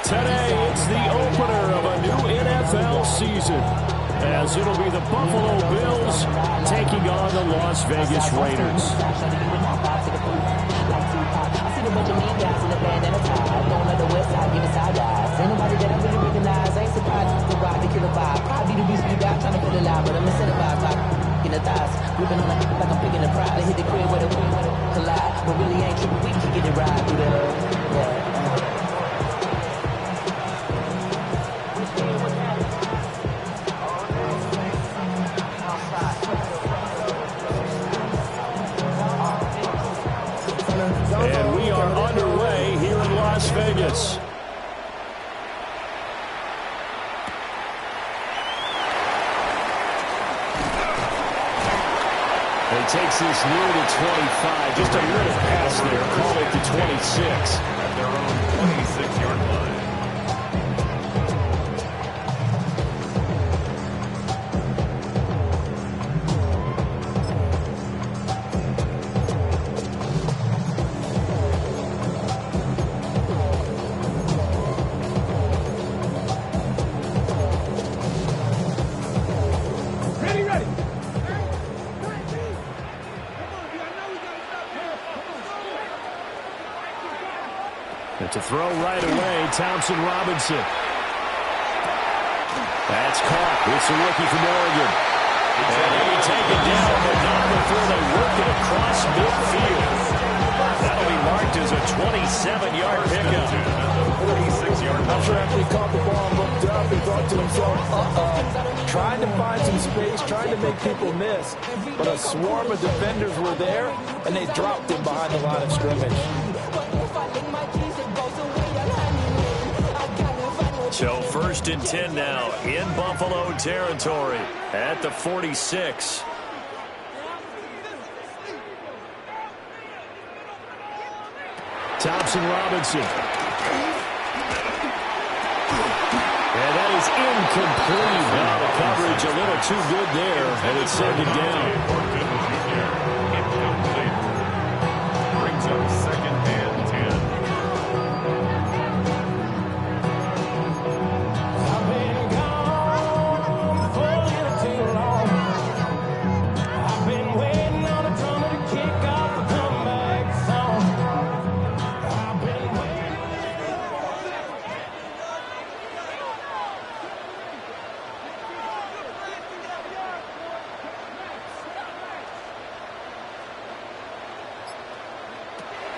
Today, it's the opener of a new NFL season, as it'll be the Buffalo Bills taking on the Las Vegas Raiders. And we are underway here in Las Vegas. He takes this near the 25. Just a little pass there. Call it the 26. At their own 26-yard line. To throw right away, Thompson Robinson. That's caught. It's a rookie from Oregon. And they can take it down, but not before they work it across midfield. That'll be marked as a 27-yard pickup. After he caught the ball, looked up and thought to himself, trying to find some space, trying to make people miss. But a swarm of defenders were there, and they dropped him behind the line of scrimmage. So 1st and 10 now in Buffalo territory at the 46. Thompson Robinson. And that is incomplete. Now the coverage a little too good there, and it's 2nd down. Brings up 2nd and 10.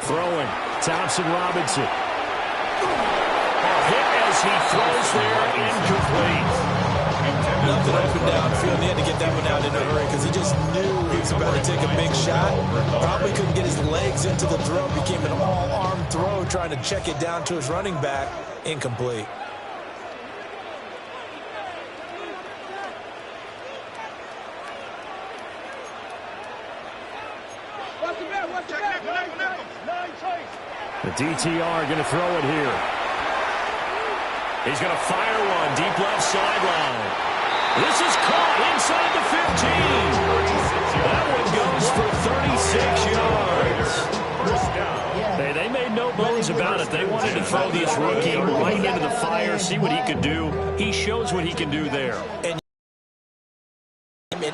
Throwing, Thompson Robinson. Hit as he throws there, incomplete. Nothing open downfield. He had to get that one out in a hurry because he just knew he was about to take a big shot. Probably couldn't get his legs into the throw. Became an all-arm throw, trying to check it down to his running back. Incomplete. The DTR going to throw it here. He's going to fire one deep left sideline. This is caught inside the 15. That one goes for 36 yards. They made no bones about it. They wanted to throw this rookie right into the fire, see what he could do. He shows what he can do there. And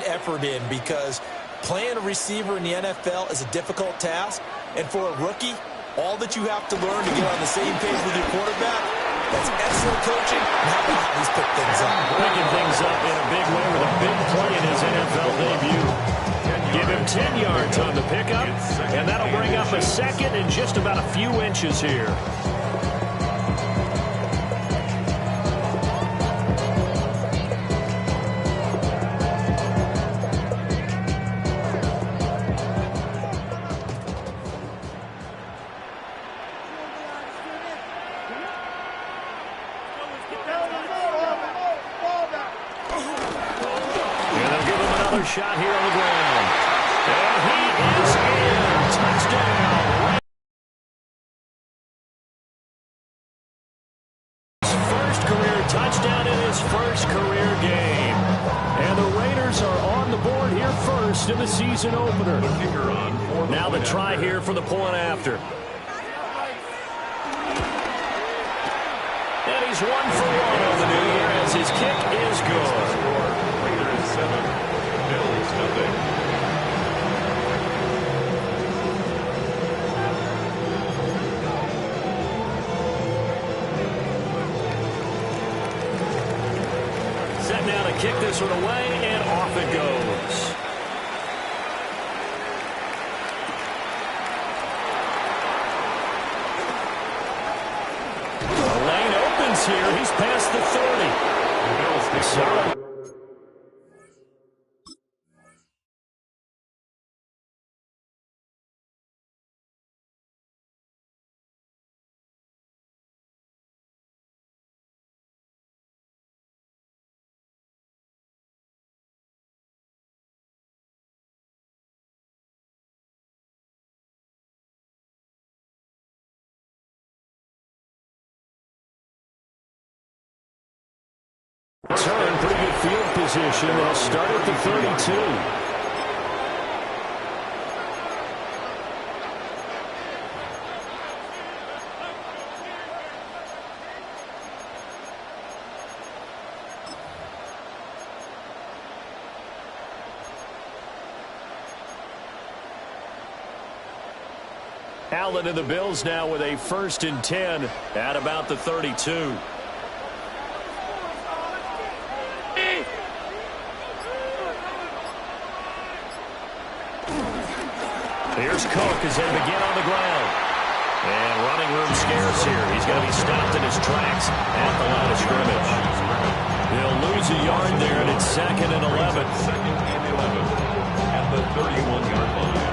effort in, because playing a receiver in the NFL is a difficult task. And for a rookie, all that you have to learn to get on the same page with your quarterback, that's excellent coaching and how about he's picked things up. Picking things up in a big way with a big play in his NFL debut. Give him 10 yards on the pickup, and that'll bring up a 2nd and just about a few inches here. Shot here on the ground. And he is in. Touchdown. First career touchdown in his first career game. And the Raiders are on the board here first in the season opener. Now the try here for the point after. And he's 1 for 1 on the new year as his kick is good. Raiders 7, Bills nothing. Set now to kick this one away, and off it goes. The lane opens here. He's past the 30. The Bills take Solid. Turn, pretty good field position. They'll start at the 32. Allen and the Bills now with a 1st and 10 at about the 32. Here's Cook as they begin on the ground. And running room scarce here. He's going to be stopped in his tracks at the line of scrimmage. They'll lose a yard there, and it's 2nd and 11. 2nd and 11 at the 31-yard line.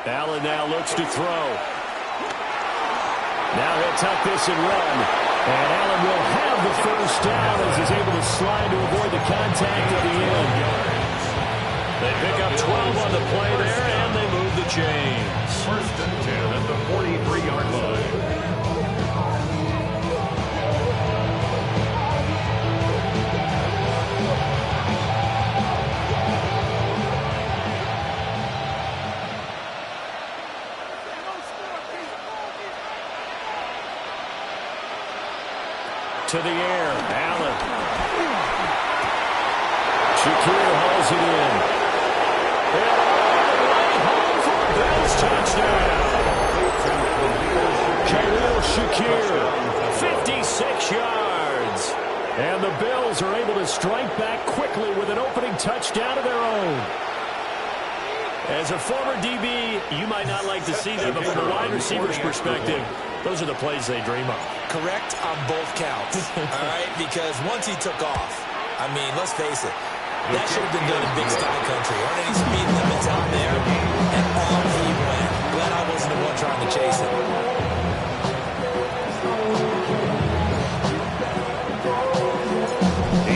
Allen now looks to throw. Now he'll tuck this and run. And Allen will have the 1st down as he's able to slide to avoid the contact at the end. They pick up 12 on the play there, and they move the chains. 1st and 10 at the 43-yard line. To the air, Allen. Shakir hauls it in. And all the way home for a Bills touchdown. Khalil Shakir, 56 yards. And the Bills are able to strike back quickly with an opening touchdown of their own. As a former DB, you might not like to see that, but from a wide receiver's perspective, those are the plays they dream of. Correct on both counts, all right? Because once he took off, I mean, let's face it, that should have been done in Big Sky Country. Aren't any speed limits out there? And on he went. Glad I wasn't the one trying to chase him.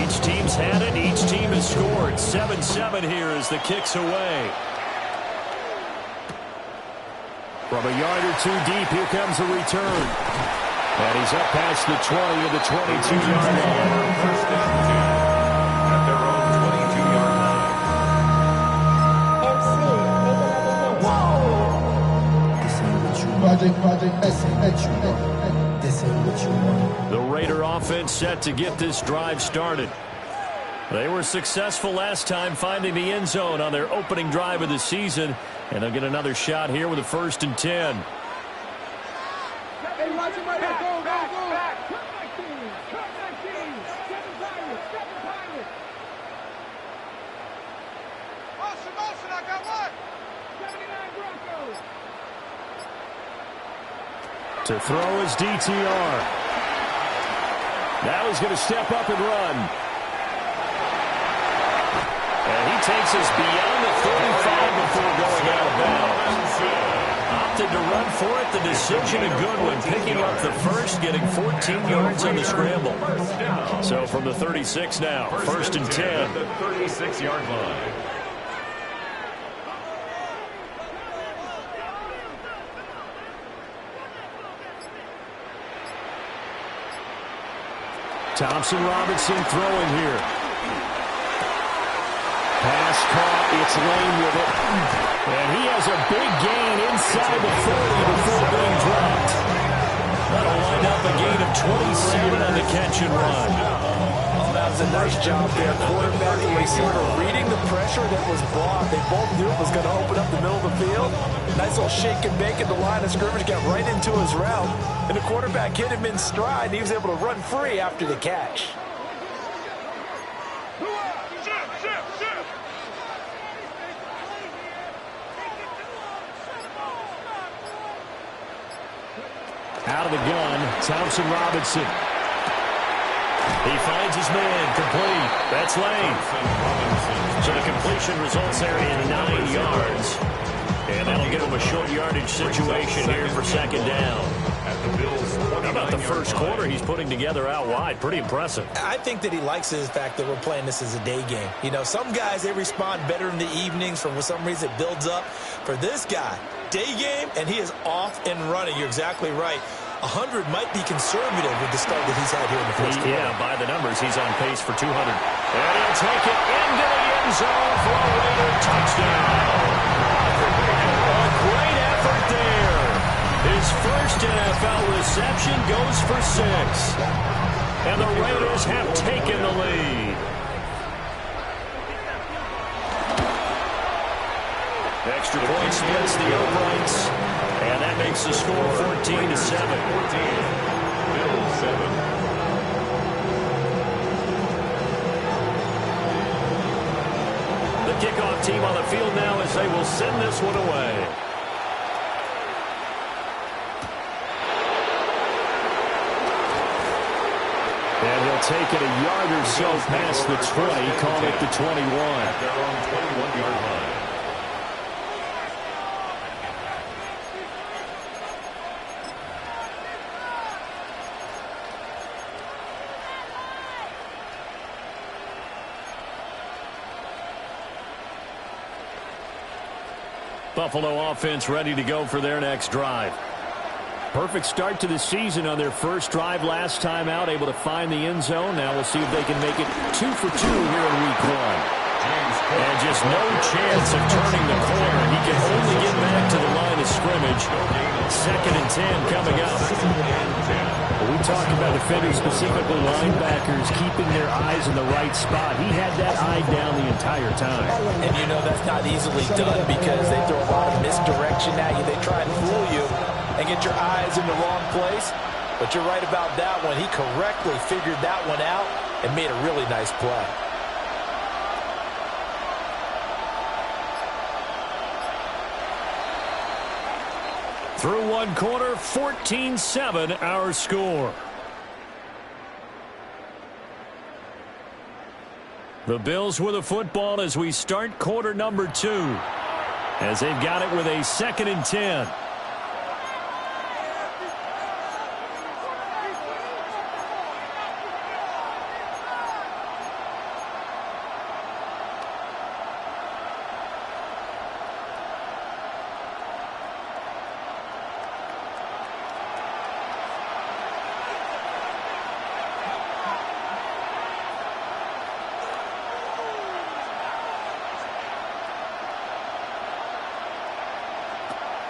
Each team's had it. Each team has scored. 7-7 here as the kick's away. From a yard or two deep, here comes the return. And he's up past the 20 to the 22-yard line. 1st and 10 at their own 22-yard This ain't what you want. The Raider offense set to get this drive started. They were successful last time finding the end zone on their opening drive of the season, and they'll get another shot here with a 1st and 10. Hey, watch him right there. Go, go, go. Motion, I got one. 79 Broncos. To throw is DTR. Now he's going to step up and run. And he takes us beyond the 35 before going out of bounds. Opted to run for it. The decision a good one. Picking up the first, getting 14 yards on the scramble. So from the 36 now, 1st and 10. The 36-yard line. Thompson Robinson throwing here. Pass caught. It's Lane with it. And he has a big gain inside the 40 before being dropped. That'll wind up a gain of 27 on the catch and run. Oh, that was a nice job there. Quarterback and receiver reading the pressure that was brought. They both knew it was going to open up the middle of the field. Nice little shake and bake at the line of scrimmage. Got right into his route. And the quarterback hit him in stride. And he was able to run free after the catch. Out of the gun, Thompson Robinson. He finds his man, complete. That's Lane. So the completion results there in 9 yards. And that'll give him a short yardage situation here for 2nd down. How about the first quarter he's putting together out wide? Pretty impressive. I think that he likes the fact that we're playing this as a day game. You know, some guys, they respond better in the evenings. For some reason, it builds up. For this guy, day game, and he is off and running. You're exactly right. 100 might be conservative with the start that he's had here in the first quarter. Yeah, by the numbers, he's on pace for 200. And he'll take it into the end zone for a Raider touchdown. A great effort there. His first NFL reception goes for 6. And the Raiders have taken the lead. Extra point splits the uprights. And that makes the score 14-7. 14. Bills 7. The kickoff team on the field now as they will send this one away. And he'll take it a yard or so past the 20, call it the 21. At their own 21-yard line. Buffalo offense ready to go for their next drive. Perfect start to the season on their first drive last time out, able to find the end zone. Now we'll see if they can make it 2 for 2 here in week 1. And just no chance of turning the corner. He can only get back to the line of scrimmage. 2nd and 10 coming up. We talked about defenders, specifically linebackers, keeping their eyes in the right spot. He had that eye down the entire time. And you know that's not easily done because they throw a lot of misdirection at you. They try and fool you and get your eyes in the wrong place. But you're right about that one. He correctly figured that one out and made a really nice play. Through one quarter, 14-7 our score. The Bills with the football as we start quarter number 2. As they've got it with a 2nd and 10.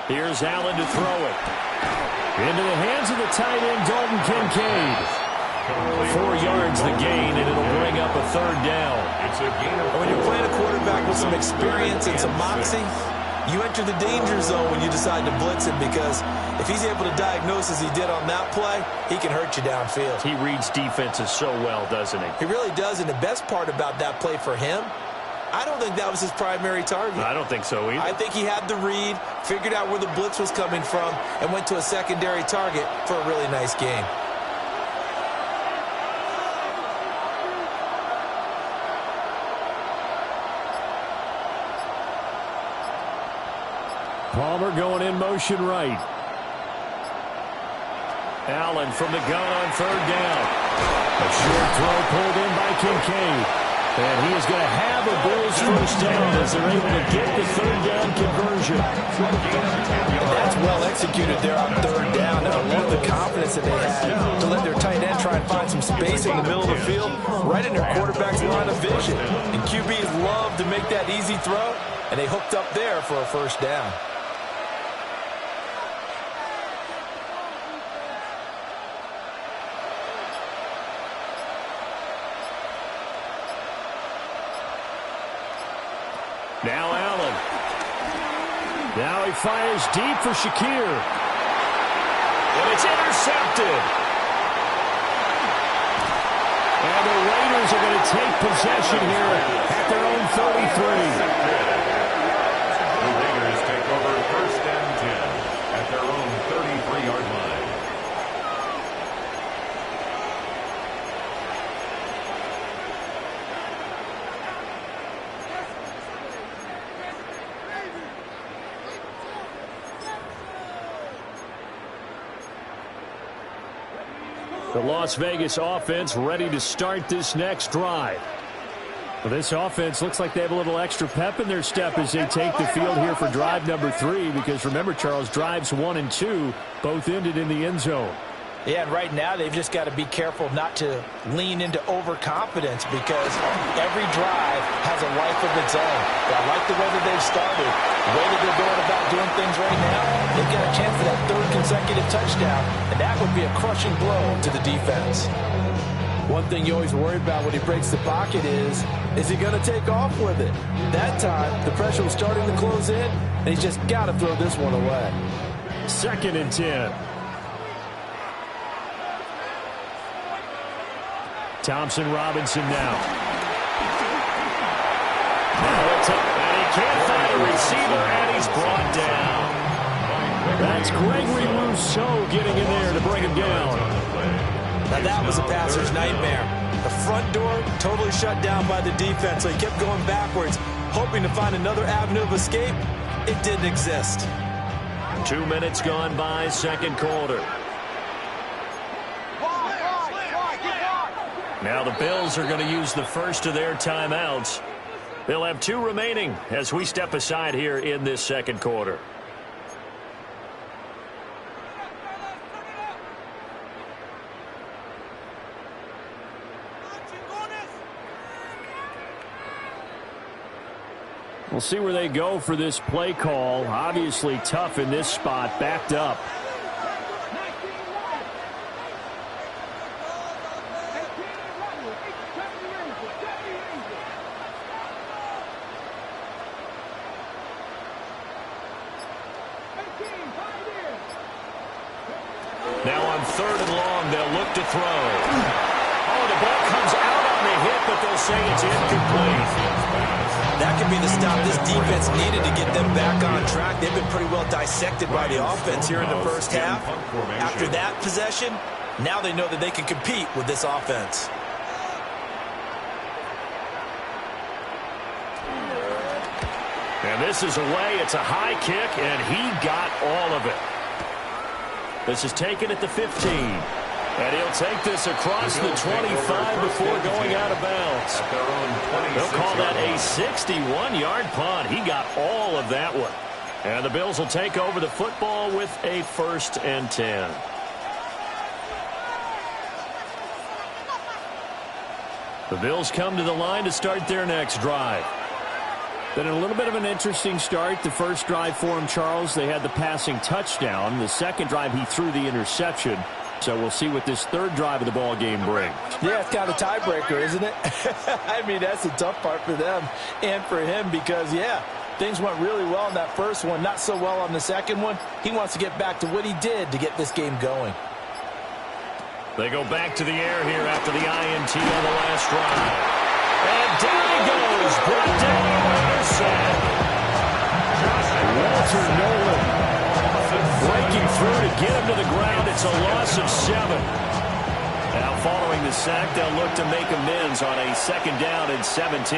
Here's Allen to throw it. Into the hands of the tight end, Dalton Kincaid. 4 yards the gain, and it'll bring up a third down. It's a gain of 4. When you're playing a quarterback with some experience and some moxie, you enter the danger zone when you decide to blitz him, because if he's able to diagnose as he did on that play, he can hurt you downfield. He reads defenses so well, doesn't he? He really does, and the best part about that play for him, I don't think that was his primary target. I don't think so either. I think he had the read, figured out where the blitz was coming from, and went to a secondary target for a really nice gain. Palmer going in motion right. Allen from the gun on third down. A short throw pulled in by Kincaid. And he is going to have a Bills first down as they're able to get the third down conversion. And that's well executed there on third down. And I love the confidence that they had to let their tight end try and find some space in the middle of the field, right in their quarterback's line of vision. And QBs love to make that easy throw, and they hooked up there for a first down. Now Allen. Now he fires deep for Shakir. And it's intercepted. And the Raiders are going to take possession here at their own 33. The Raiders take over first and 10 at their own 33-yard line. The Las Vegas offense ready to start this next drive. Well, this offense looks like they have a little extra pep in their step as they take the field here for drive number 3, because remember, Charles, drives 1 and 2 both ended in the end zone. Yeah, and right now they've just got to be careful not to lean into overconfidence, because every drive has a life of its own. But I like the way that they've started, the way that they're going about doing things right now. They've got a chance for that third consecutive touchdown, and that would be a crushing blow to the defense. One thing you always worry about when he breaks the pocket is he going to take off with it? That time, the pressure was starting to close in, and he's just got to throw this one away. 2nd and 10. Thompson Robinson now. And he can't find a receiver, and he's brought down. That's Gregory Rousseau getting in there to bring him down. Now that was a passer's nightmare. The front door totally shut down by the defense, so he kept going backwards, hoping to find another avenue of escape. It didn't exist. 2 minutes gone by, second quarter. Now the Bills are going to use the first of their timeouts. They'll have 2 remaining as we step aside here in this second quarter. We'll see where they go for this play call. Obviously tough in this spot, backed up. Now on 3rd and long, they'll look to throw. Oh, the ball comes out on the hit, but they'll say it's incomplete. That could be the stop this defense needed to get them back on track. They've been pretty well dissected by the offense here in the first half. After that possession, now they know that they can compete with this offense. And this is away. It's a high kick, and he got all of it. This is taken at the 15. And he'll take this across the 25 before going out of bounds. They'll call that a 61-yard punt. He got all of that one. And the Bills will take over the football with a 1st and 10. The Bills come to the line to start their next drive. Then a little bit of an interesting start. The first drive for him, Charles, they had the passing touchdown. The second drive, he threw the interception. So we'll see what this third drive of the ball game brings. Yeah, it's kind of a tiebreaker, isn't it? I mean, that's the tough part for them and for him because, yeah, things went really well in that first one, not so well on the second one. He wants to get back to what he did to get this game going. They go back to the air here after the INT on the last drive. And down he goes. Brought down on the sack. Walter Nolan breaking through to get him to the ground. It's a loss of 7. Now following the sack, they'll look to make amends on a 2nd down and 17.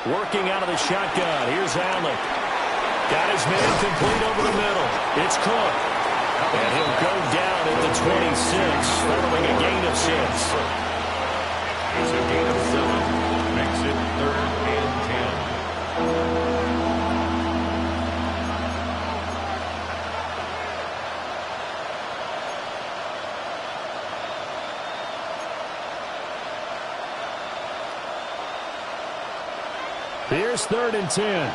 Working out of the shotgun. Here's Allen. Got his man complete over the middle. It's Cook. And he'll go down at the 26, following a gain of 6. It's a gain of 7. Makes it 3rd and 10. Here's 3rd and 10.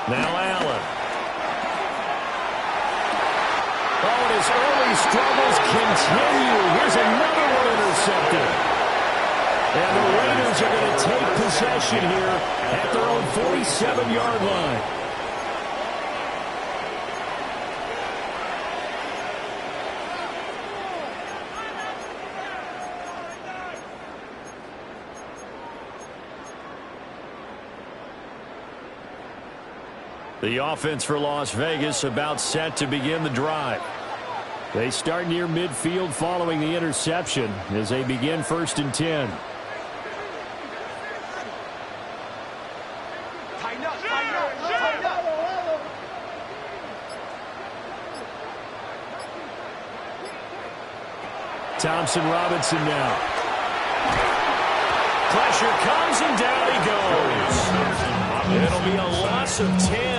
Now Allen. Oh, and his early struggles continue. Here's another one intercepted. And the Raiders are going to take possession here at their own 47-yard line. The offense for Las Vegas about set to begin the drive. They start near midfield following the interception as they begin 1st and 10. Thompson Robinson now. Pressure comes and down he goes. It'll be a loss of 10.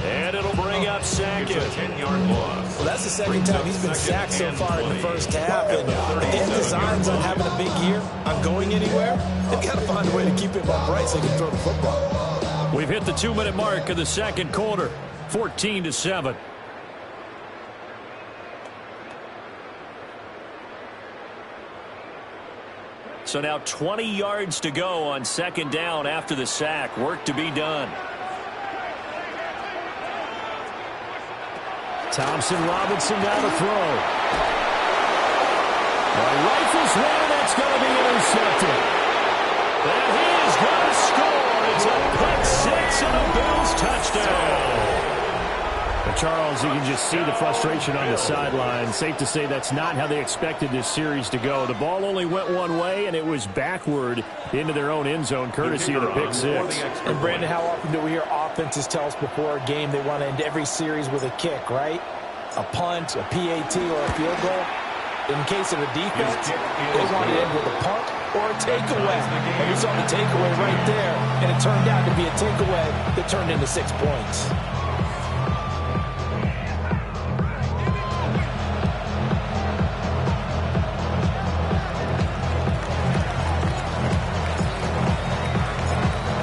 And it'll bring up Sackett. 10-yard loss. Well, that's the second time he's been sacked so far in the first half. And if they have designs on having a big year, on going anywhere, they've got to find a way to keep him upright so he can throw the football. We've hit the 2-minute mark of the second quarter. 14-7. So now 20 yards to go on 2nd down after the sack. Work to be done. Thompson Robinson now to throw. Rifles one, that's going to be intercepted. And he is going to score. It's a pick 6 and a Bills touchdown. Charles, you can just see the frustration on the sideline. Safe to say that's not how they expected this series to go. The ball only went one way, and it was backward into their own end zone, courtesy of the pick 6. And, Brandon, how often do we hear offenses tell us before a game they want to end every series with a kick, right? A punt, a PAT, or a field goal. In case of a defense, they want to end with a punt or a takeaway. And we saw the takeaway right there, and it turned out to be a takeaway that turned into 6 points.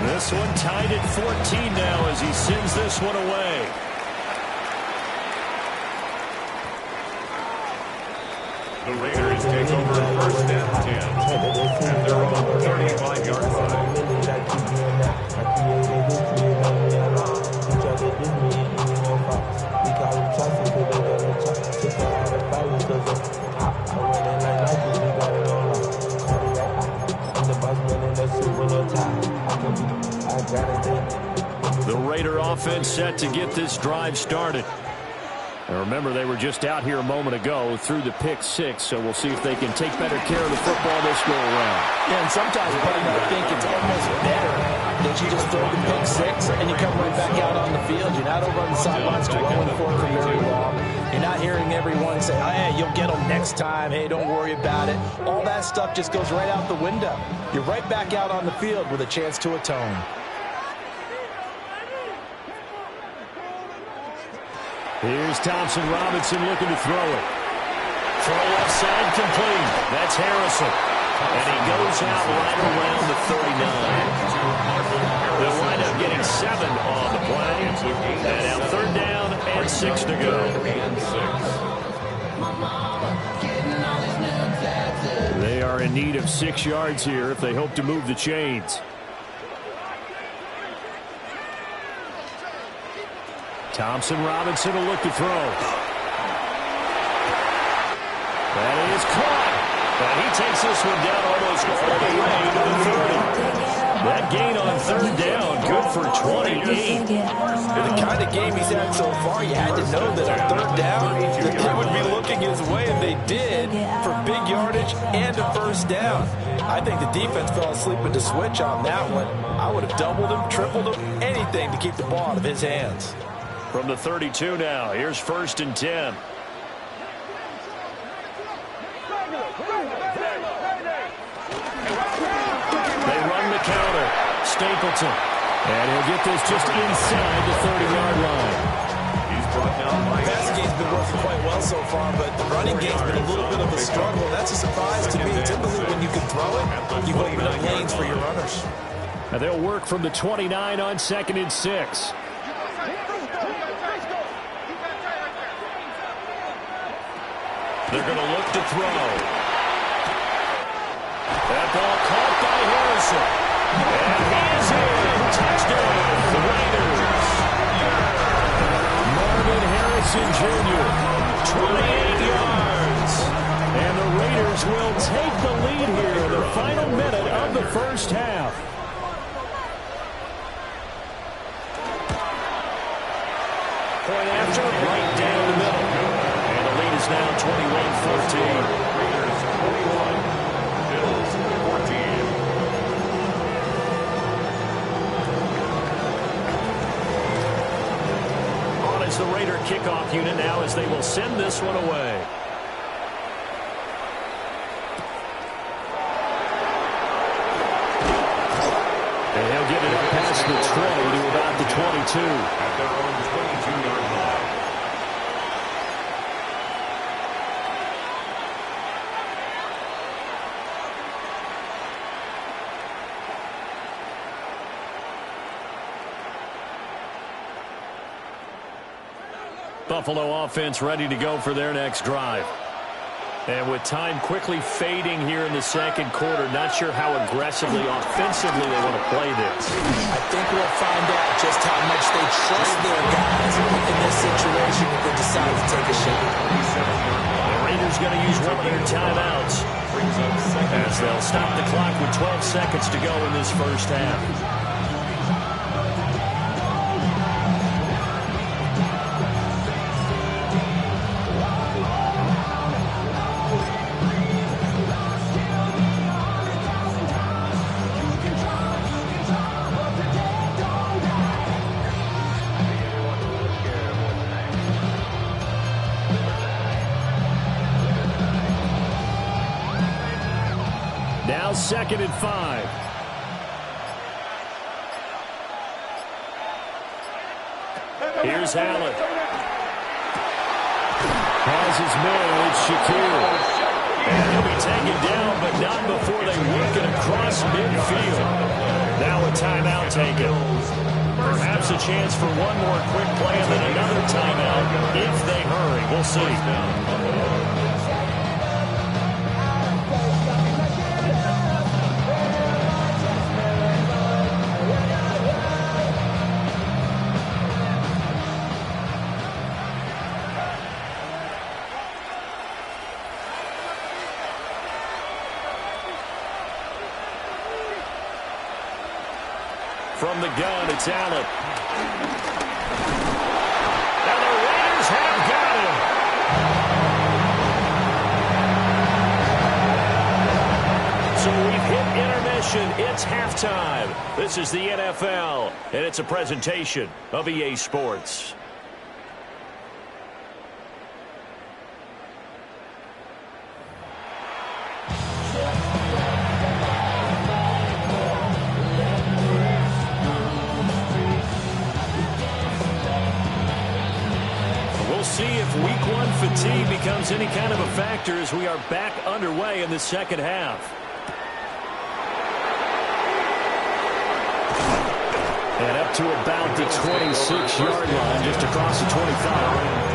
This one tied at 14 now as he sends this one away. The Raiders take over 1st and 10 at their own 35-yard line. The Raider offense set to get this drive started. And remember, they were just out here a moment ago through the pick 6, so we'll see if they can take better care of the football this go around. Yeah, and sometimes, Buddy, I think it's almost better Did you just throw the pick six and you come right back out on the field? You're not over on the sidelines dwelling for it for very long. You're not hearing everyone say, oh, hey, you'll get them next time. Hey, don't worry about it. All that stuff just goes right out the window. You're right back out on the field with a chance to atone. Here's Thompson Robinson looking to throw it. Throw left side complete. That's Harrison. And he goes out right around the 39. They'll wind up getting 7 on the play. And now 3rd down and 6 to go. They are in need of 6 yards here if they hope to move the chains. Thompson Robinson will look to throw. That is caught. And he takes this one down almost all the way to the 30. That gain on 3rd down, good for 28. The kind of game he's had so far, you had to know that on 3rd down, that they would be looking his way, and they did, for big yardage and a 1st down. I think the defense fell asleep at the switch on that one. I would have doubled him, tripled him, anything to keep the ball out of his hands. From the 32 now, here's 1st and 10. They run the counter. Stapleton. And he'll get this just inside the 30-yard line. He's brought down by The passing game's been working quite well so far, but the running game's been a little bit of a struggle. That's a surprise to me. Typically, when you can throw it, you open up lanes for your runners. And they'll work from the 29 on 2nd and 6. They're going to look to throw. That ball caught by Harrison. And he's in. Touchdown, the Raiders. Marvin Harrison Jr., 28 yards. And the Raiders will take the lead here in the final minute of the 1st half. Point after, right down the middle. And the lead is now 21-14. Raiders 21, Bills 14. On is the Raider kickoff unit now as they will send this one away. And he'll get it up past the 20 to about the 22. At their own 22-yard line. Buffalo offense ready to go for their next drive. And with time quickly fading here in the 2nd quarter, not sure how aggressively, offensively they want to play this. I think we'll find out just how much they trust their guys in this situation if they decide to take a shot. The Raiders going to use one of their timeouts as they'll stop the clock with 12 seconds to go in this 1st half. Now 2nd and 5. Here's Allen. Has his man, it's Shakir. And he'll be taken down, but not before they work it across midfield. Now a timeout taken. Perhaps a chance for one more quick play and then another timeout if they hurry. We'll see. From the gun, it's Allen. And the Raiders have got him. So we've hit intermission. nation, it's halftime. This is the NFL, and it's a presentation of EA Sports. See if week one fatigue becomes any kind of a factor as we are back underway in the second half. And up to about the 26-yard line, just across the 25.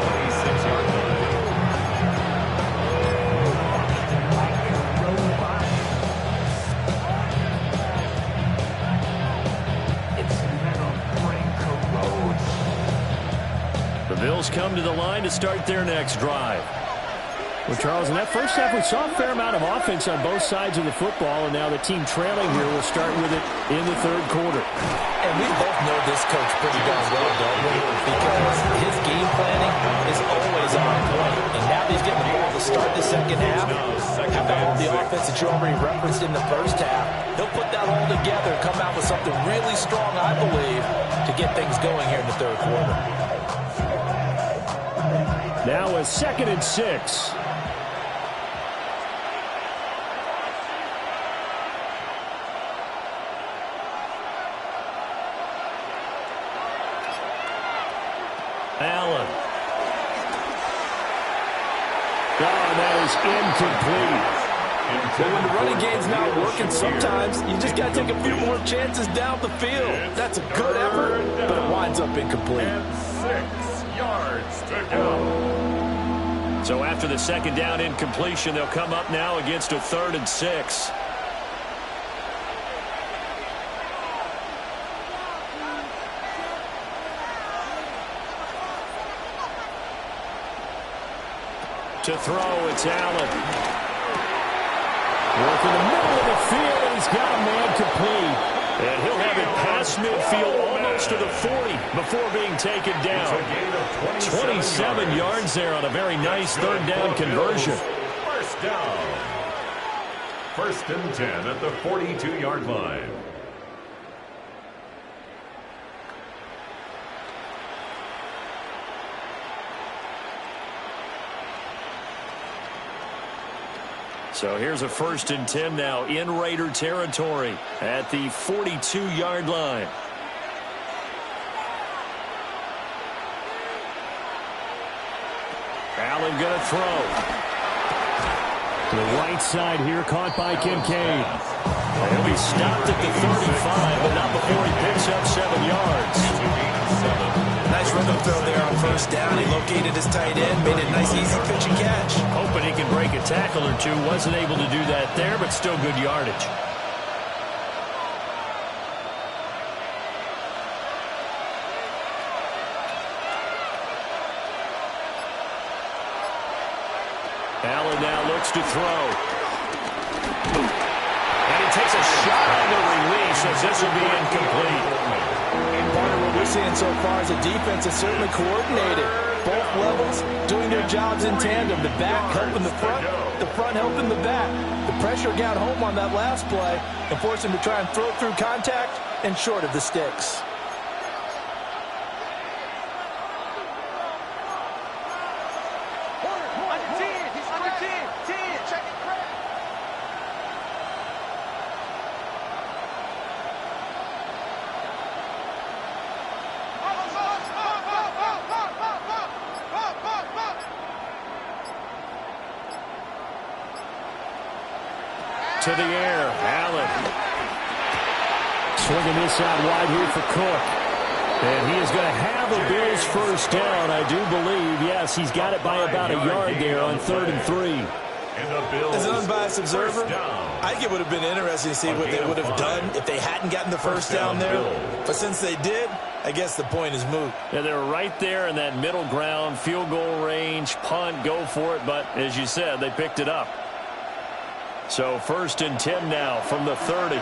The Bills come to the line to start their next drive. Well, Charles, in that first half, we saw a fair amount of offense on both sides of the football, and now the team trailing here will start with it in the third quarter. And we both know this coach pretty darn well, don't we? Because his game planning is always on point. And now he's getting the ball to start the second half. After all the offense that you already referenced in the first half, he'll put that all together and come out with something really strong, I believe, to get things going here in the third quarter. Now a 2nd and 6. Allen. Oh, that is incomplete. Well, when the running game's not working, sometimes you just got to take a few more chances down the field. That's a good effort, but it winds up incomplete. And 6 yards to go. So after the second down incompletion, they'll come up now against a 3rd and 6. To throw, it's Allen. Working the middle of the field, and he's got a man complete. And he'll have it past midfield almost to the 40 before being taken down. 27 yards there on a very nice third down conversion. First down. 1st and 10 at the 42-yard line. So here's a 1st and 10 now in Raider territory at the 42-yard line. Allen going to throw. To the right side here, caught by Kincaid. He'll be stopped at the 35, but not before he picks up 7 yards. Nice rhythm throw there on 1st down. He located his tight end, made a nice easy pitch and catch. Hoping he can break a tackle or two. Wasn't able to do that there, but still good yardage. Allen now looks to throw. And he takes a shot on the release as this will be incomplete. Part of what we're seeing so far is the defense is certainly coordinated. Both levels doing their jobs in tandem. The back helping the front helping the back. The pressure got home on that last play and forced him to try and throw through contact and short of the sticks. To the air, Allen. Swinging this out wide here for Cook. And he is going to have a Bills 1st down, I do believe. Yes, he's got it by about a yard there on 3rd and 3. As an unbiased observer, I think it would have been interesting to see what they would have done if they hadn't gotten the 1st down there. But since they did, I guess the point is moot. Yeah, they're right there in that middle ground, field goal range, punt, go for it. But as you said, they picked it up. So 1st and 10 now from the 30.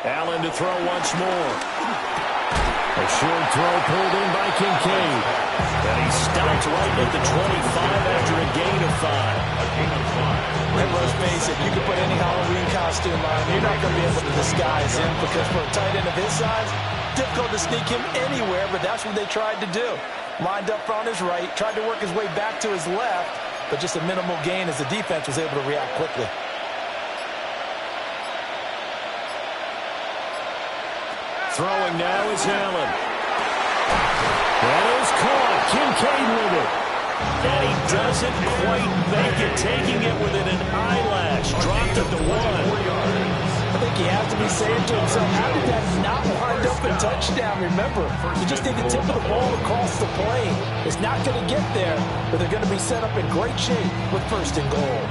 Allen to throw once more. A short throw pulled in by Kincaid. And he stopped right at the 25 after a gain of 5. And let's face it, you can put any Halloween costume on. You're not going to be able to disguise him because for a tight end of his size, difficult to sneak him anywhere, but that's what they tried to do. Lined up on his right, tried to work his way back to his left, but just a minimal gain as the defense was able to react quickly. Throwing now is Allen. That is caught. Kincaid with it. And he doesn't quite make it, taking it within an eyelash. Dropped at the 1. I think he has to be saying to himself, how did that not wind up a touchdown? Remember, you just need the tip of the ball across the plane. It's not going to get there, but they're going to be set up in great shape with 1st and goal.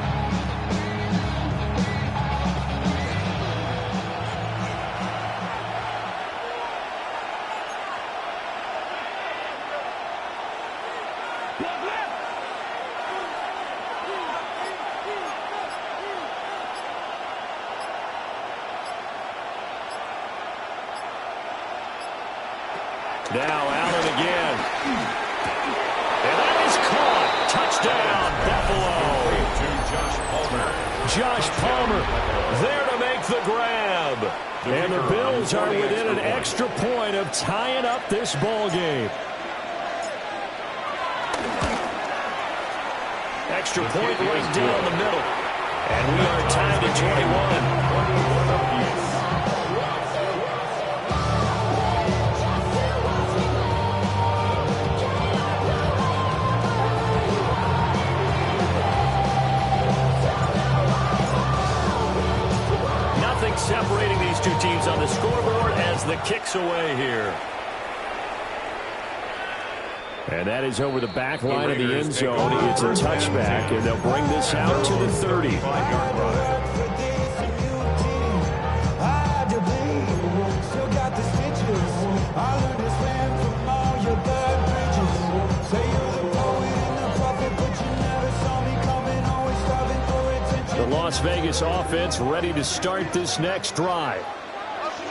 Now Allen again. And that is caught. Touchdown, Buffalo. Josh Palmer there to make the grab. And the Bills are within an extra point of tying up this ball game. Extra point right down the middle. And we are tied at 21. Separating these two teams on the scoreboard as the kick's away here. And that is over the back line of the end zone. It's a touchback, and they'll bring this out to the 30. Las Vegas offense ready to start this next drive.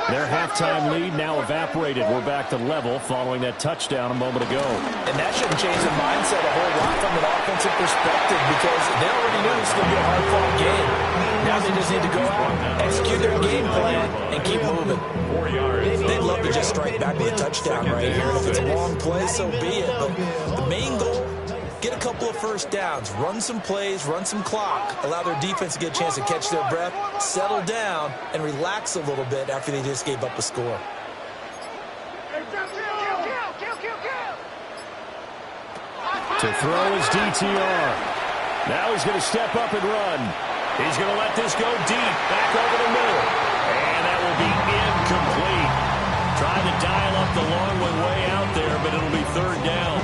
Their halftime lead now evaporated. We're back to level following that touchdown a moment ago. And that shouldn't change the mindset a whole lot from an offensive perspective because they already knew it's going to be a hard-fought game. Now they just need to go out, execute their game plan, and keep moving. They'd love to just strike back with a touchdown right here. If it's a long play, so be it. But the main goal, get a couple of first downs, run some plays, run some clock, allow their defense to get a chance to catch their breath, settle down, and relax a little bit after they just gave up a score. To throw his DTR. Now he's going to step up and run. He's going to let this go deep, back over the middle. And that will be incomplete. Trying to dial up the long one way out there, but it'll be 3rd down.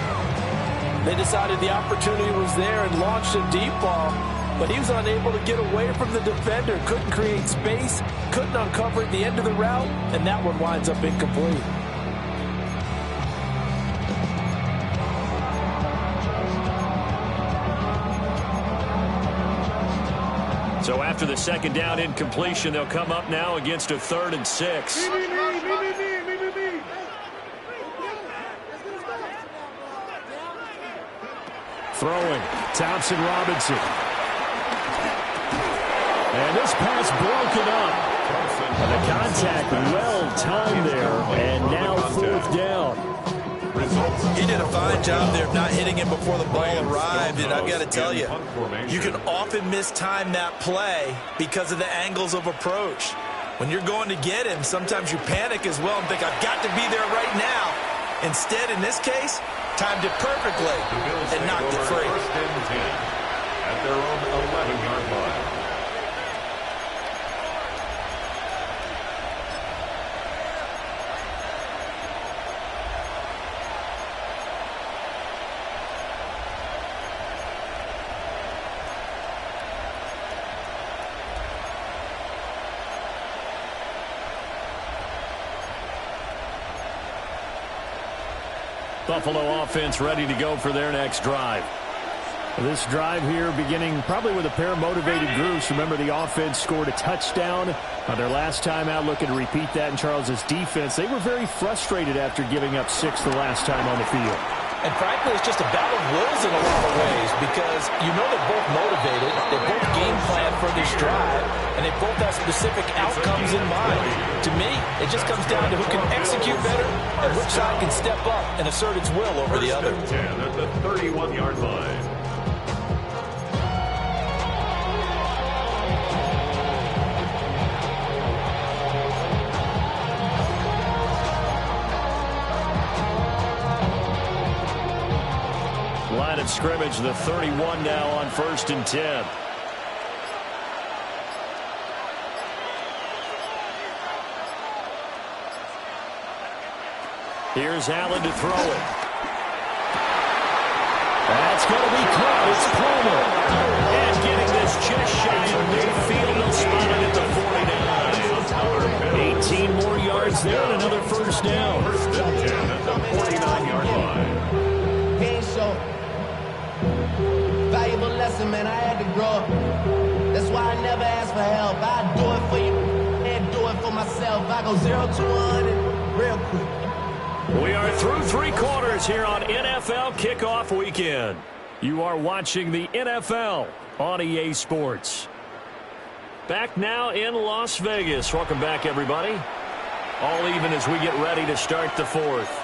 They decided the opportunity was there and launched a deep ball, but he was unable to get away from the defender, couldn't create space, couldn't uncover at the end of the route, and that one winds up incomplete. So after the 2nd down incompletion, they'll come up now against a 3rd and 6. Throwing, Thompson Robinson. And this pass broken up. And the contact well-timed there, and now 4th down. He did a fine job there of not hitting him before the ball arrived, and I've got to tell you, you can often mistime that play because of the angles of approach. When you're going to get him, sometimes you panic as well and think, I've got to be there right now. Instead, in this case, timed it perfectly and knocked it free. 1st and 10 at their own 11-yard line. Buffalo offense ready to go for their next drive. This drive here beginning probably with a pair of motivated groups. Remember, the offense scored a touchdown on their last time out, looking to repeat that in Charles' defense. They were very frustrated after giving up 6 the last time on the field. And frankly, it's just a battle of wills in a lot of ways because you know they're both motivated, they both game plan for this drive, and they both have specific outcomes in mind. To me, it just comes down to who can execute better and which side can step up and assert its will over the other. 10 at the 31-yard line. Line of scrimmage, the 31 now on 1st and 10. Here's Allen to throw it. That's going to be caught. It's Palmer. And getting this just shy of midfield. They'll spot it at the 49. 18 more yards there and another first down. 1st and 10 at the 49-yard line. Valuable lesson, man. I had to grow up. That's why I never ask for help. I do it for you and do it for myself. I go 0 to 1 real quick. We are through 3 quarters here on NFL Kickoff Weekend. You are watching the NFL on EA Sports. Back now in Las Vegas. Welcome back, everybody. All even as we get ready to start the 4th.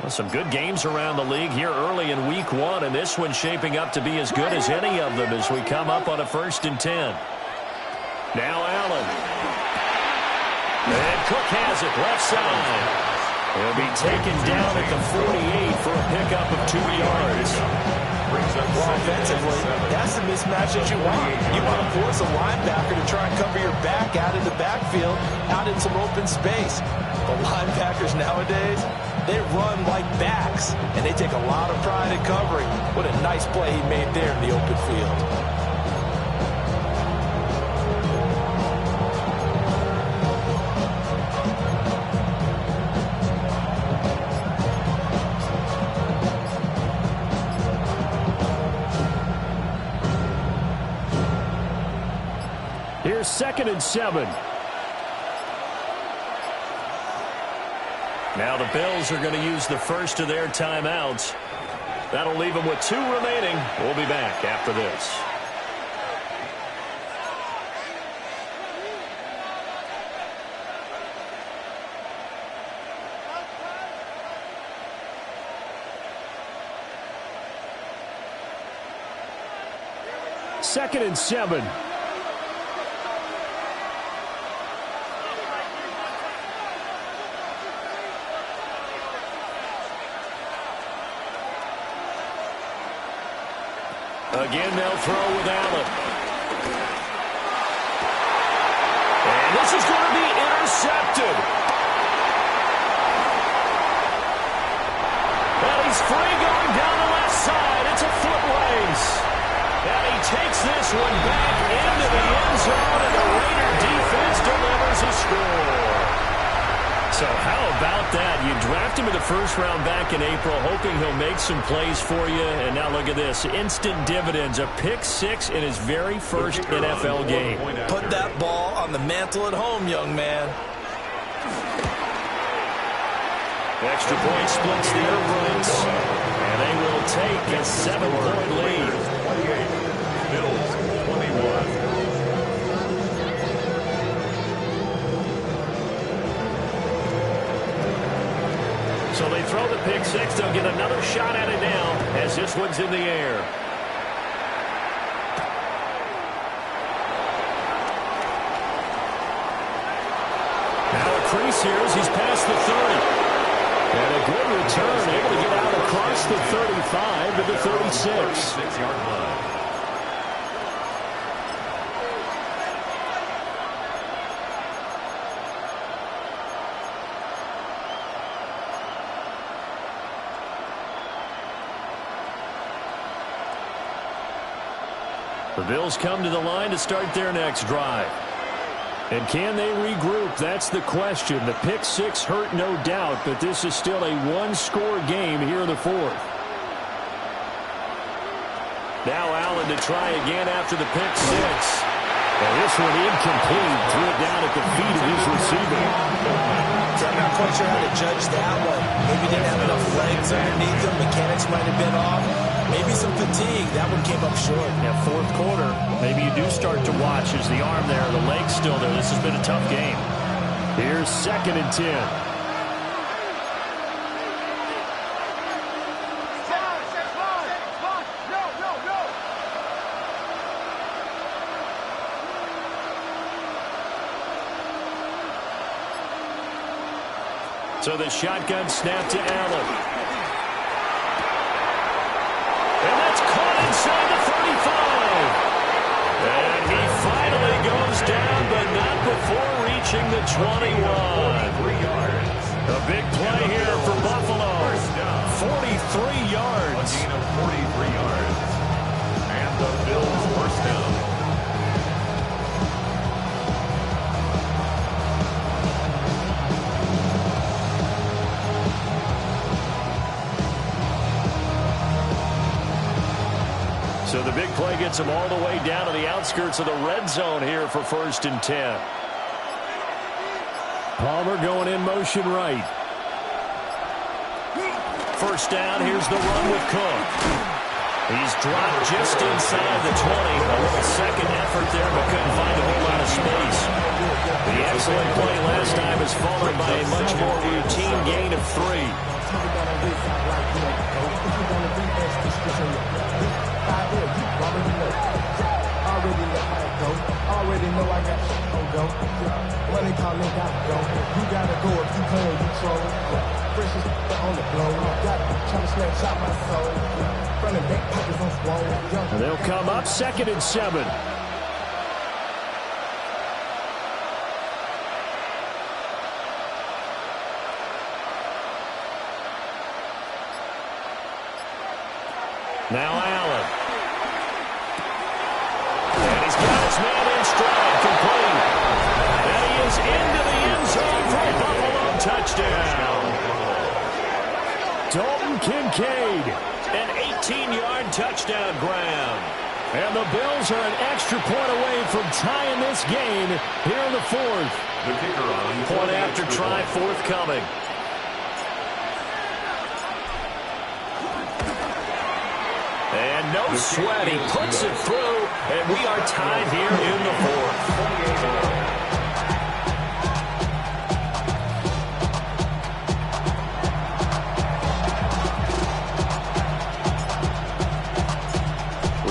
Some good games around the league here early in week 1, and this one's shaping up to be as good as any of them as we come up on a 1st and 10. Now Allen. And Cook has it left side. He'll be taken down at the 48 for a pickup of 2 yards. Well, offensively, that's the mismatch that you want. You want to force a linebacker to try and cover your back out in the backfield, out in some open space. But linebackers nowadays, they run like backs, and they take a lot of pride in covering. What a nice play he made there in the open field. Here's 2nd and 7. Now the Bills are going to use the first of their timeouts. That'll leave them with 2 remaining. We'll be back after this. Second and 7. Again, they'll throw with Allen. And this is going to be intercepted. And he's free going down the left side. It's a foot race. And he takes this one back into the end zone, and the Raider defense delivers a score. So how about that? You draft him in the 1st round back in April, hoping he'll make some plays for you. And now look at this. Instant dividends. A pick 6 in his very first NFL game. Put that ball on the mantle at home, young man. Extra point splits the uprights. And they will take a 7-point lead. 28. Bills 21. So they throw the pick 6. They'll get another shot at it now as this one's in the air. Now a crease here as he's past the 30. And a good return, able to get out across the 35 to the 36. 36-yard line. The Bills come to the line to start their next drive. And can they regroup? That's the question. The pick six hurt, no doubt, but this is still a one-score game here in the fourth. Now Allen to try again after the pick six. And this one incomplete. Threw it down at the feet of his receiver. I'm not quite sure how to judge that one. Maybe didn't have enough legs underneath him. Mechanics might have been off. Maybe some fatigue. That one came up short. Yeah, fourth quarter. Maybe you do start to watch as the arm there, the leg's still there. This has been a tough game. Here's 2nd and 10. So the shotgun snap to Allen. And that's caught inside the 35. And he finally goes down, but not before reaching the 21. 3 yards. A big play here for Buffalo. 43 yards. A gain of 43 yards. And the Bills first down. So the big play gets him all the way down to the outskirts of the red zone here for 1st and 10. Palmer going in motion right. First down, here's the run with Cook. He's dropped just inside the 20. A little second effort there, but couldn't find a whole lot of space. The excellent play last time is followed by a much more routine gain of 3. Already know I got shit on go. Money calling, gotta go. You gotta go if you play, you troll. Fresh is on the blow. Got trying to snatch out my soul. Running back pockets on swole. And they'll come up 2nd and 7. Now Allen. And he's got his man in stride, complete. And he is into the end zone for a Buffalo touchdown. Dalton Kincaid, an 18-yard touchdown grab. And the Bills are an extra point away from tying this game here in the fourth. The kicker on Point after try forthcoming. And no sweat, he puts it through, and we are tied here in the fourth.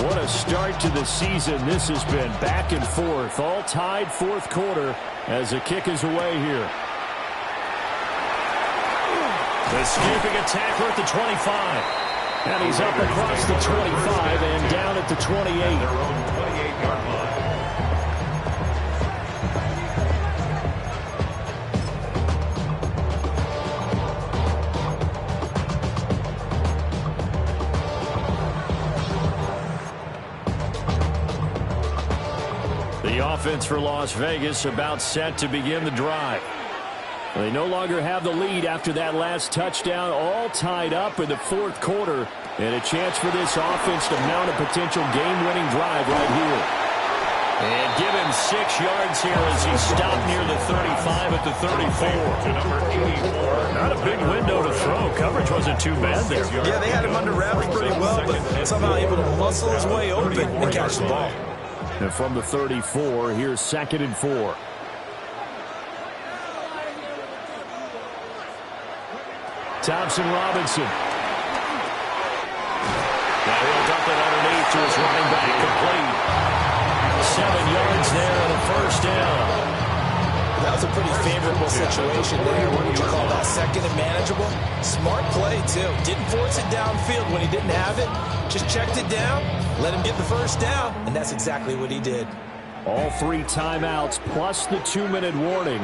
What a start to the season this has been. Back and forth, all tied fourth quarter as the kick is away here. The scooping attacker at the 25. And he's up across the 25 and down at the 28. Their own 28-yard line. The offense for Las Vegas about set to begin the drive. They no longer have the lead after that last touchdown, all tied up in the fourth quarter, and a chance for this offense to mount a potential game-winning drive right here. And give him 6 yards here as he stopped near the 35 at the 34. To number 84. Not a big window to throw. Coverage wasn't too bad there. Yeah, they had him under wraps pretty well, but somehow able to muscle his way open and catch the ball. And from the 34, here's 2nd and 4. Thompson Robinson. Now he'll dump it underneath to his running back, complete. 7 yards there and a first down. That was a pretty favorable situation there. What would you call that? second and manageable. Smart play, too. Didn't force it downfield when he didn't have it. Just checked it down, let him get the first down, and that's exactly what he did. All 3 timeouts plus the 2-minute warning.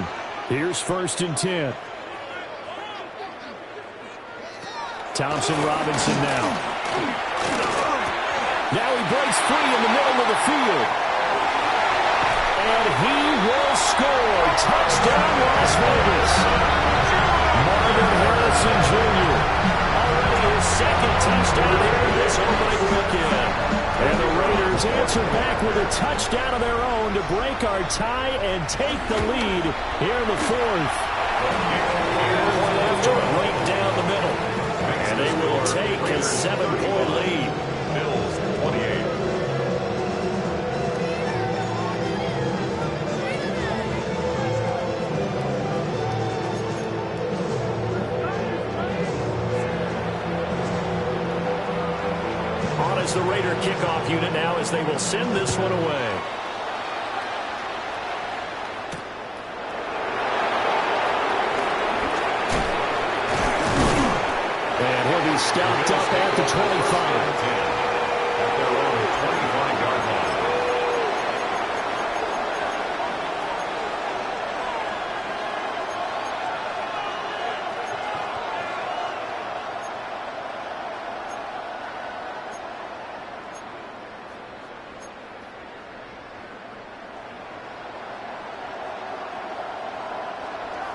Here's 1st and 10. Thompson Robinson now. Now he breaks free in the middle of the field. And he will score. Touchdown, Las Vegas. Marvin Harrison Jr. already his 2nd touchdown here in this opening weekend. And the Raiders answer back with a touchdown of their own to break our tie and take the lead here in the 4th. One after right down the middle. And they will take a 7-point lead. Bills 28. On as the Raider kickoff unit now as they will send this one away. And he'll be stopped up at the 25. At their own 25-yard line.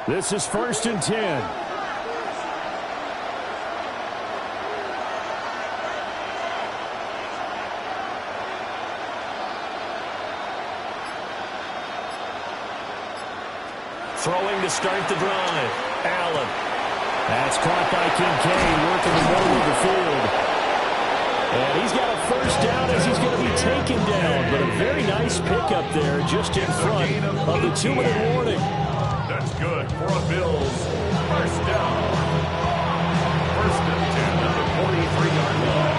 This is 1st and 10. Throwing to start the drive. Allen. That's caught by Kincaid, working the middle of the field. And he's got a first down as he's going to be taken down. But a very nice pickup there just in front of the 2-minute warning. That's good for a Bills first down. 1st and 10 at the 43-yard line.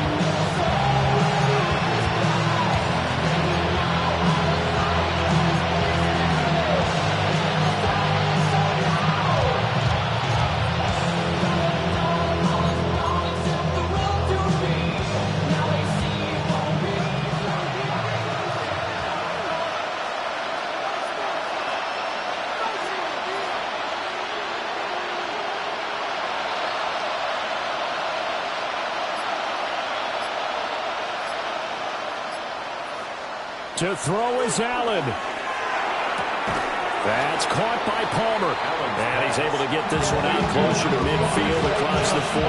To throw is Allen. That's caught by Palmer. And he's able to get this one out closer to midfield across the 45.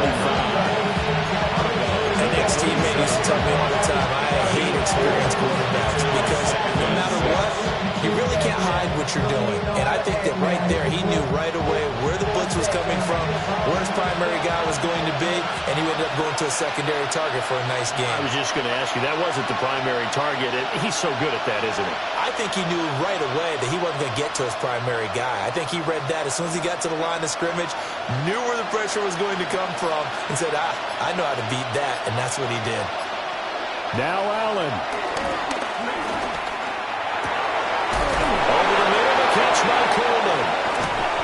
An ex-teammate used to tell me all the time, I hate experienced quarterbacks because no matter what, you really can't hide what you're doing. And I think that right there, he knew right away where the blitz was coming from, where his primary guy was going to be, and he ended up going to a secondary target for a nice game. I was just going to ask you, that wasn't the primary target. He's so good at that, isn't he? I think he knew right away that he wasn't going to get to his primary guy. I think he read that as soon as he got to the line of scrimmage, knew where the pressure was going to come from, and said, I know how to beat that, and that's what he did. Now Allen. Over the middle, the catch by Coleman.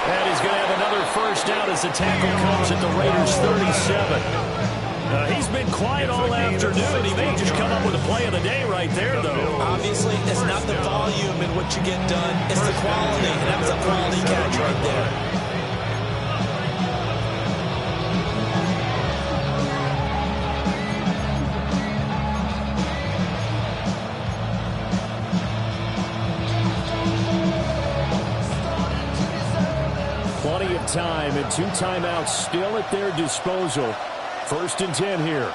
And he's going to have another first down as the tackle comes at the Raiders' 37. He's been quiet all afternoon. He may just come up with a play of the day right there, though. Obviously, it's not the volume in what you get done. It's the quality, and that was a quality catch right there. Plenty of time and 2 timeouts still at their disposal. 1st and 10 here.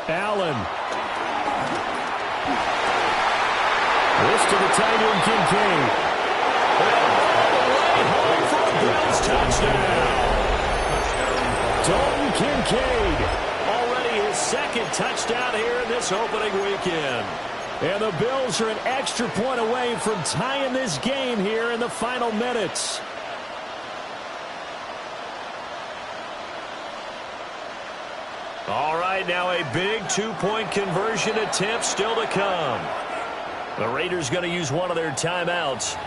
Allen. This to the tight end, Kincaid. All the way home for a Bills touchdown. Dalton Kincaid. Already his 2nd touchdown here in this opening weekend. And the Bills are an extra point away from tying this game here in the final minutes. All right, right, now a big two-point conversion attempt still to come. The Raiders going to use one of their timeouts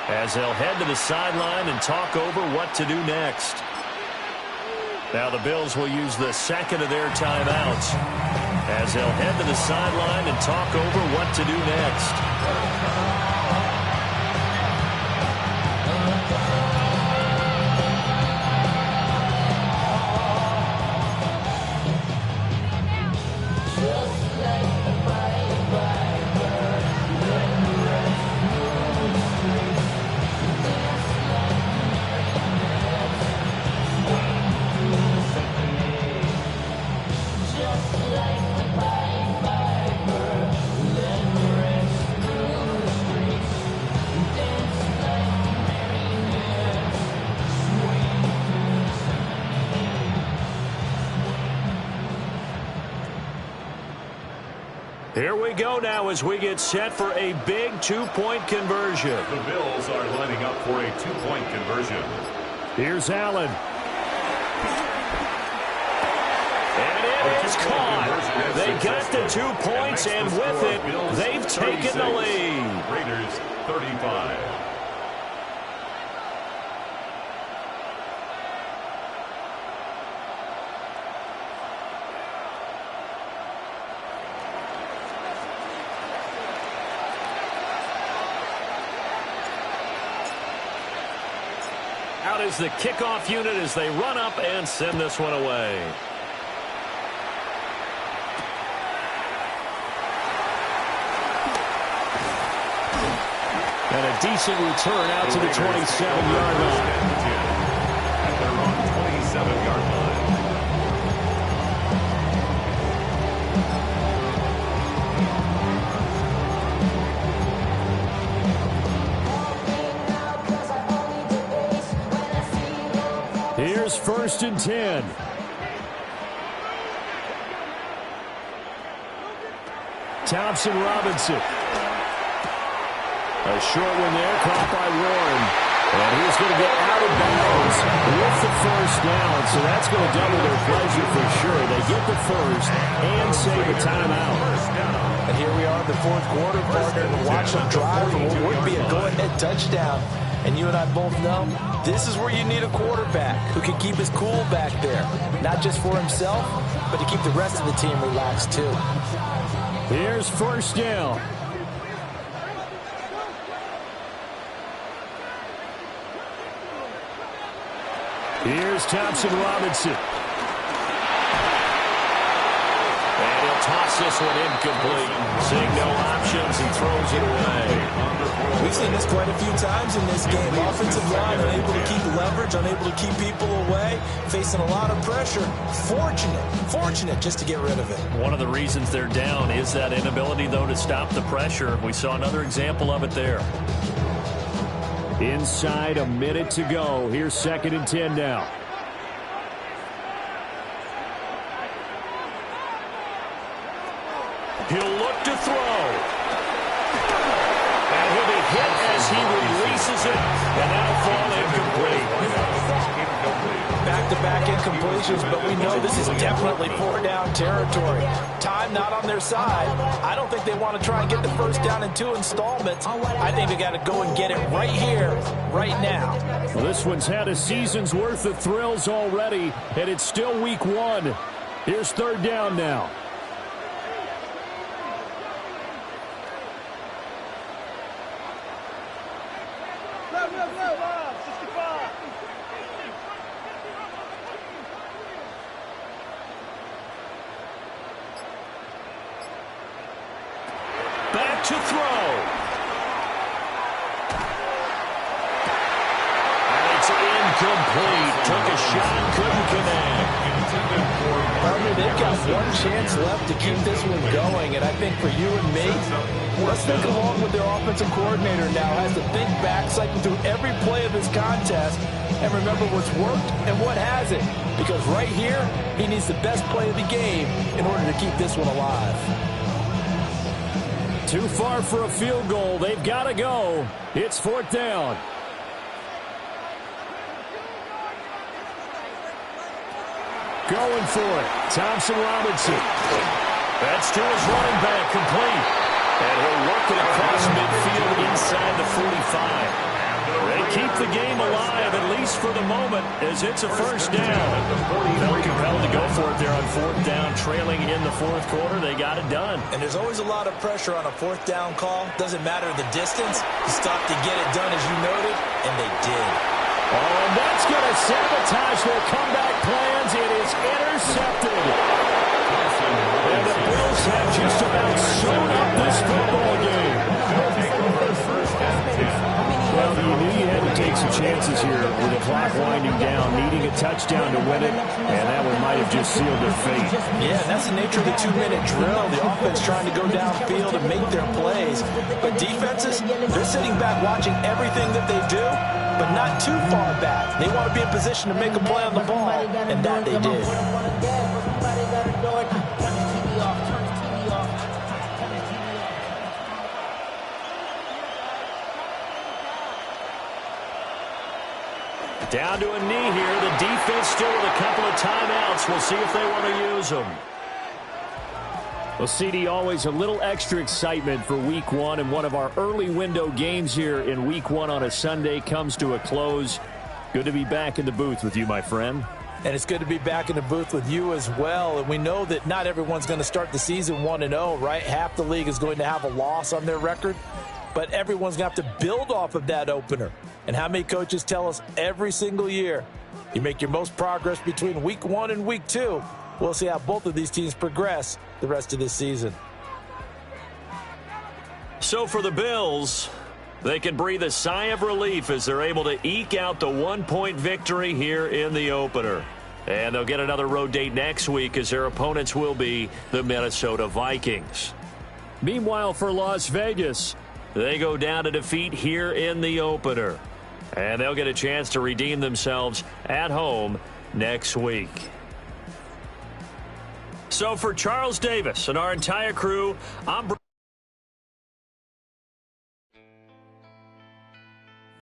as they'll head to the sideline and talk over what to do next. Now the Bills will use the second of their timeouts as they'll head to the sideline and talk over what to do next. Here we go now as we get set for a big two-point conversion. The Bills are lining up for a two-point conversion. Here's Allen. And it is caught. They got the 2 points, and with it, they've taken the lead. Raiders 35. Out is the kickoff unit as they run up and send this one away. And a decent return out to the 27-yard line. At their own 27-yard line. Here's 1st and 10. Thompson Robinson. A short one there, caught by Warren. And he's going to get out of bounds with the first down. So that's going to double their pleasure for sure. They get the first and save a timeout. And here we are in the fourth quarter, partner, to watch them drive for what would be a go-ahead touchdown. And you and I both know this is where you need a quarterback who can keep his cool back there. Not just for himself, but to keep the rest of the team relaxed too. Here's 1st down. Here's Thompson Robinson. And he'll toss this one incomplete. Seeing no options, he throws it away. We've seen this quite a few times in this game. Offensive line unable to keep leverage, unable to keep people away, facing a lot of pressure. Fortunate just to get rid of it. One of the reasons they're down is that inability, though, to stop the pressure. We saw another example of it there. Inside a minute to go. Here's 2nd and 10 now. He'll look to throw. And he'll be hit as he releases it. And that'll fall incomplete. Back-to-back incompletions, but we know this is definitely 4-down territory. Time not on their side. I don't think they want to try and get the first down in 2 installments. I think they got to go and get it right here, right now. Well, this one's had a season's worth of thrills already, and it's still week 1. Here's 3rd down now. Back to throw. And it's incomplete. Took a shot, couldn't connect. They've got one chance left to keep this one going, and I think for you and me, let's think along with their offensive coordinator now has to think back, cycle through every play of this contest, and remember what's worked and what hasn't. Because right here, he needs the best play of the game in order to keep this one alive. Too far for a field goal. They've got to go. It's 4th down. going for it. Thompson Robinson. That's to his running back, complete. And he'll work it across midfield inside the 45. They keep the game alive, at least for the moment, as it's a first down. Felt compelled to go for it there on fourth down, trailing in the fourth quarter. They got it done. And there's always a lot of pressure on a fourth down call. Doesn't matter the distance. You stop to get it done, as you noted, and they did. Oh, and that's going to sabotage their comeback plans. It is intercepted. And the Bills have just about sewn up this football game. Well, you knew you had to take some chances here with the clock winding down, needing a touchdown to win it, and that one might have just sealed their fate. Yeah, that's the nature of the 2-minute drill. The offense trying to go downfield and make their plays. But defenses, they're sitting back watching everything that they do, but not too far back. They want to be in position to make a play on the ball, and that they did. Down to a knee here. The defense still with a couple of timeouts. We'll see if they want to use them. Well, CD, always a little extra excitement for Week 1, and one of our early window games here in Week 1 on a Sunday comes to a close. Good to be back in the booth with you, my friend. And it's good to be back in the booth with you as well. And we know that not everyone's going to start the season 1-0, right? Half the league is going to have a loss on their record. But everyone's going to have to build off of that opener. And how many coaches tell us every single year, you make your most progress between Week 1 and Week 2. We'll see how both of these teams progress the rest of this season. So for the Bills, they can breathe a sigh of relief as they're able to eke out the 1-point victory here in the opener. And they'll get another road date next week as their opponents will be the Minnesota Vikings. Meanwhile, for Las Vegas, they go down to defeat here in the opener. And they'll get a chance to redeem themselves at home next week. So for Charles Davis and our entire crew, I'm